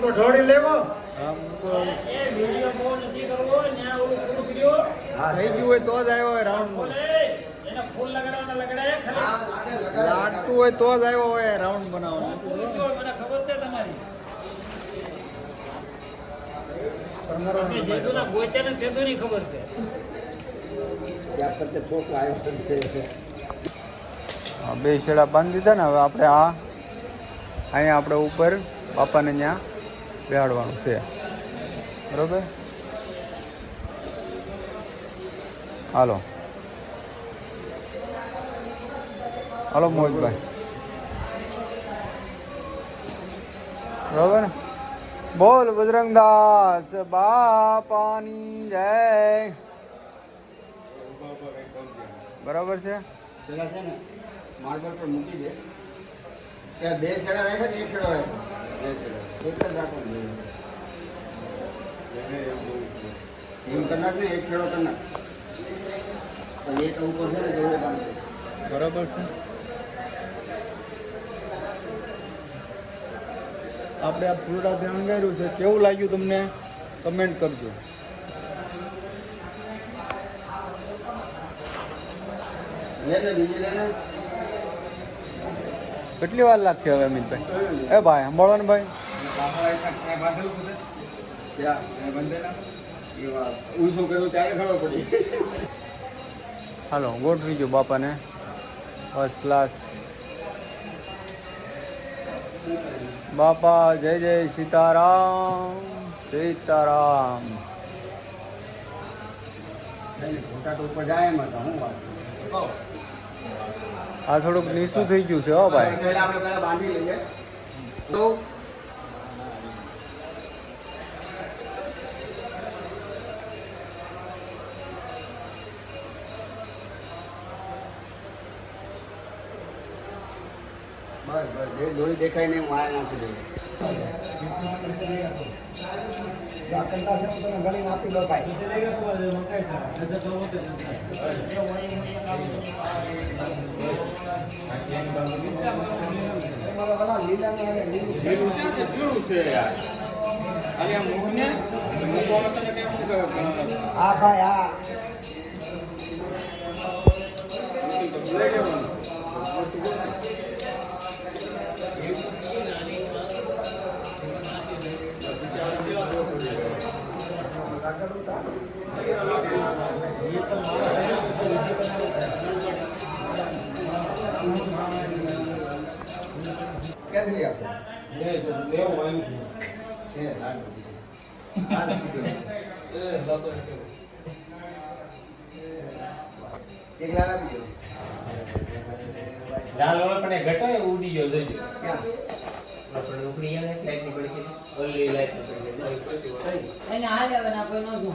ઢોળી લેવો થઈ ગયું હોય તો જ આવ્યો હોય રાઉન્ડ લાગતું હોય તો જ આવ્યો હોય રાઉન્ડ બનાવવાનું બે છેડા બાંધી દીધા ને હવે આપણે અહીંયા આપણે ઉપર બાપાને ત્યાં બેહાડવાનું છે બરોબર. હાલો હાલો મોહિતભાઈ બરોબર ને. બોલ બજરંગદાસ બાપાની જય. બરાબર છે. માર્બલ પર મૂકી દે ત્યાં બે છેડા રાખે ને એક છેડો રાખે એક જ રાખવાનું એમ કનાક ને એક છેડો કનાક એક ઉપર છે ને જોડે બાંધે. બરાબર છે. આપણે આ પૂરા ધ્યાન કર્યું છે. કેવું લાગ્યું તમને કમેન્ટ કરજો. કેટલી વાર લાગશે હવે અમિતભાઈ? એ ભાઈ સાંભળો ને ભાઈ. હાલો ગોઠવી ગયો બાપાને ફર્સ્ટ ક્લાસ. બાપા જય જય સીતારામ સીતારામ. ઉપર જાય એમાં તો હું વાત આ થોડુંક નીચું થઈ ગયું છે હો ભાઈ. આપણે પહેલા બાંધી લઈએ તો બસ બસ જે દોરી દેખાય ને મારે નાખી દઈએ. ઘણી નાખી દો ભાઈ. હા ભાઈ હા. कैसे लिया ले ले वाली है एक लाना भी जो लाल वाला अपने घटा है उड़ी जो दे क्या अपने उड़ी है लाइट नहीं पड़ी ओनली लाइट पड़ी है ना आ जावे ना कोई नो जो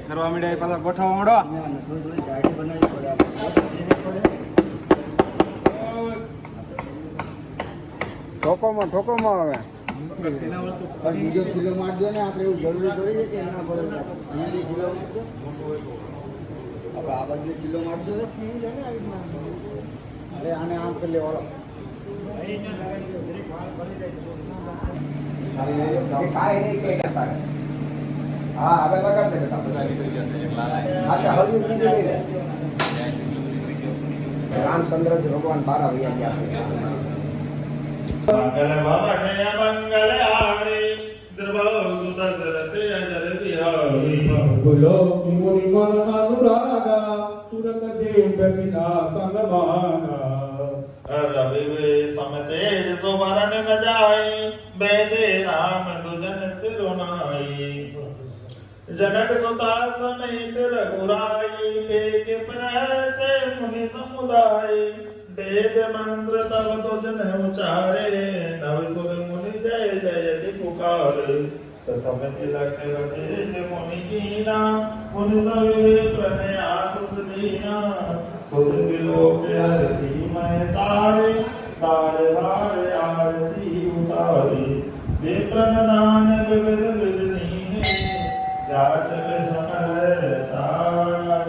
ખરવા મીડાય પાછા ગોઠવવા માંડો. થોડી જાડી બનાવવી પડે આપણે. ઠોકોમાં હવે પણ બીજો કિલો મારજો ને આપણે એવું જરૂરી થોડી છે કે એના પર અહીંયાથી કિલો મારજો આપણે આ બાજુ કિલો મારજો ને થઈ જાય ને આવી રીતના. અરે આને આમ કરી લેવાળો હા હવે લગાડ દે બેટા. રામચંદ્ર ભગવાન બહાર આવી ગયા છે. મંગલ ભવન મંગલ હારી દ્રવહુ દશરથ અજર બિહારી બોલો મુનિ મન અનુરાગા તુરત દેવ પ્રસિદ્ધા સંગમાના રવિ વે સમતેજ સુવરન ન જાય બેદે રામ દુજન સિરુનાઈ जनक सुता समेत रघुराई बेक प्रहसे मुनि समुदाय वेद मंत्र तब तो जन उचारे नव सुर मुनि जय जय पुकारे ततम तिलक वशेष मुनि कीना मुनि सवे प्रनयास दीना सुर विलोक हरसी मय तारे तार वार आरती उतारी विप्रन नानक विद विदनीने जाचक सकल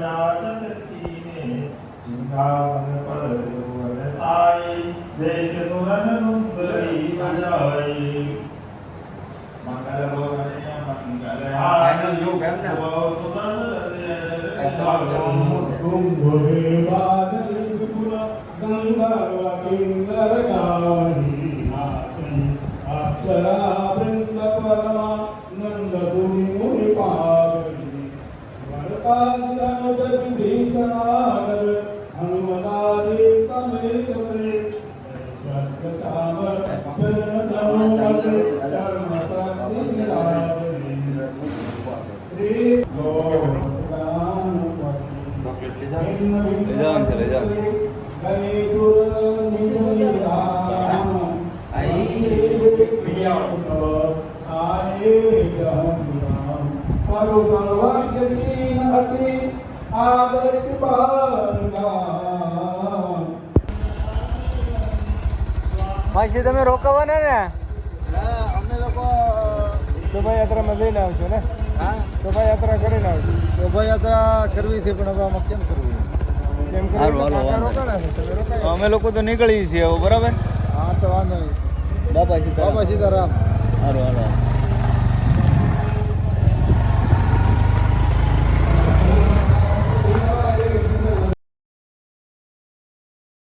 जाचक कीने सिंहासन पर भुवन साई देख सुरन नुंदरी बजाई मंगल भवन मंगल हारी कुंभ बादल विपुल गंधर्व किंकर गाही अक्षरा वृंद परमा नंद मुनि मुनि पावनी वरदान विभीषणागर हनुमतादि समेत प्रेम सत्तावर धर्म श्री પાછી તમે રોકાવાના ને અમે લોકો શોભાયાત્રામાં લઈને આવશો ને? હા શોભાયાત્રા કરીને આવશો. શોભાયાત્રા કરવી છે પણ હવે આમાં કેમ કરવું? કેમ હારું, હાલો, કરીને વાંધો રોકાણા ને તમે રોકાયા. અમે લોકો તો નીકળી છીએ હવે, બરાબર? હા તો વાંધો નહીં. બાપા સીતારામ. બાબા સીતારામ. હારું હાલો.